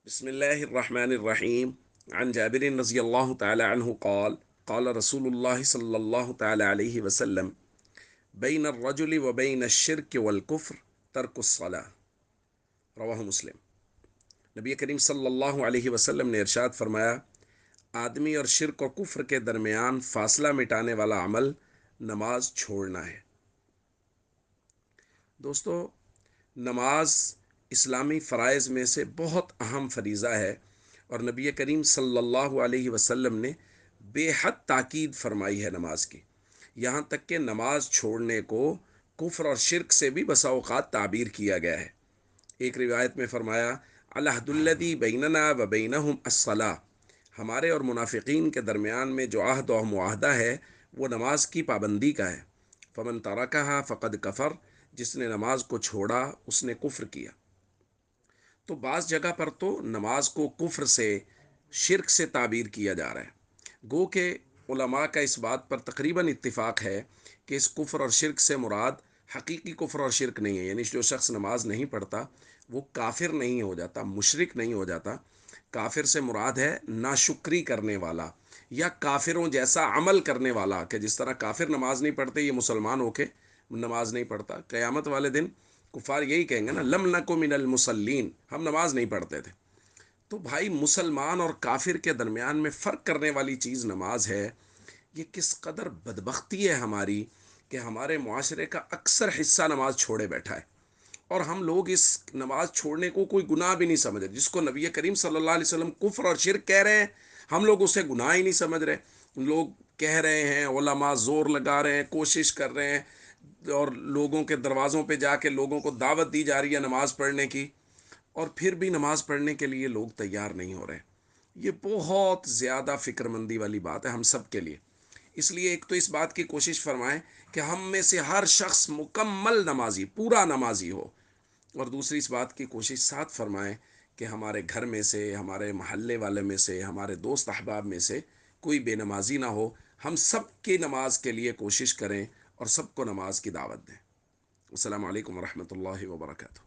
بسم الله الرحمن الرحيم. عن جابر رضي الله تعالى عنه قال قال رسول الله صلى الله تعالى عليه وسلم بين الرجل وبين الشرك والكفر ترك الصلاة. رواہ مسلم۔ نبی کریم صلی اللہ علیہ وسلم نے ارشاد فرمایا، آدمی اور شرک و کفر کے درمیان فاصلہ مٹانے والا عمل نماز چھوڑنا ہے۔ دوستو، نماز اسلامی فرائض میں سے بہت اہم فریضہ ہے، اور نبی کریم صلی اللہ علیہ وسلم نے بے حد تاکید فرمائی ہے نماز کی، یہاں تک کہ نماز چھوڑنے کو کفر اور شرک سے بھی بسا اوقات تعبیر کیا گیا ہے۔ ایک روایت میں فرمایا، العہد الذی بیننا و بینہم الصلاۃ، ہمارے اور منافقین کے درمیان میں جو عہد و معاہدہ ہے وہ نماز کی پابندی کا ہے۔ فمن ترکہا فقد کفر، جس نے نماز کو چھوڑا اس نے کفر کیا۔ تو بعض جگہ پر تو نماز کو کفر سے، شرک سے تعبیر کیا جا رہا ہے، گو کہ علماء کا اس بات پر تقریباً اتفاق ہے کہ اس کفر اور شرک سے مراد حقیقی کفر اور شرک نہیں ہے، یعنی جو شخص نماز نہیں پڑھتا وہ کافر نہیں ہو جاتا، مشرک نہیں ہو جاتا۔ کافر سے مراد ہے ناشکری کرنے والا یا کافروں جیسا عمل کرنے والا، کہ جس طرح کافر نماز نہیں پڑھتے یہ مسلمان ہو کے نماز نہیں پڑھتا، قیامت والے دن کفار یہی کہیں گے نا، لم نکو من المصلین، ہم نماز نہیں پڑھتے تھے۔ تو بھائی، مسلمان اور کافر کے درمیان میں فرق کرنے والی چیز نماز ہے۔ یہ کس قدر بدبختی ہے ہماری کہ ہمارے معاشرے کا اکثر حصہ نماز چھوڑے بیٹھا ہے، اور ہم لوگ اس نماز چھوڑنے کو کوئی گناہ بھی نہیں سمجھ رہے۔ جس کو نبی کریم صلی اللہ علیہ وسلم کفر اور شرک کہہ رہے ہیں، ہم لوگ اسے گناہ ہی نہیں سمجھ رہے۔ لوگ کہہ رہے ہیں، علماء زور لگا رہے ہیں، کوشش کر رہے ہیں، اور لوگوں کے دروازوں پہ جا کے لوگوں کو دعوت دی جا رہی ہے نماز پڑھنے کی، اور پھر بھی نماز پڑھنے کے لیے لوگ تیار نہیں ہو رہے۔ یہ بہت زیادہ فکر مندی والی بات ہے ہم سب کے لیے۔ اس لیے ایک تو اس بات کی کوشش فرمائیں کہ ہم میں سے ہر شخص مکمل نمازی، پورا نمازی ہو، اور دوسری اس بات کی کوشش ساتھ فرمائیں کہ ہمارے گھر میں سے، ہمارے محلے والے میں سے، ہمارے دوست احباب میں سے کوئی بے نمازی نہ ہو۔ ہم سب کی نماز کے لیے کوشش کریں اور سب کو نماز کی دعوت دیں۔ السلام علیکم ورحمۃ اللہ وبرکاتہ۔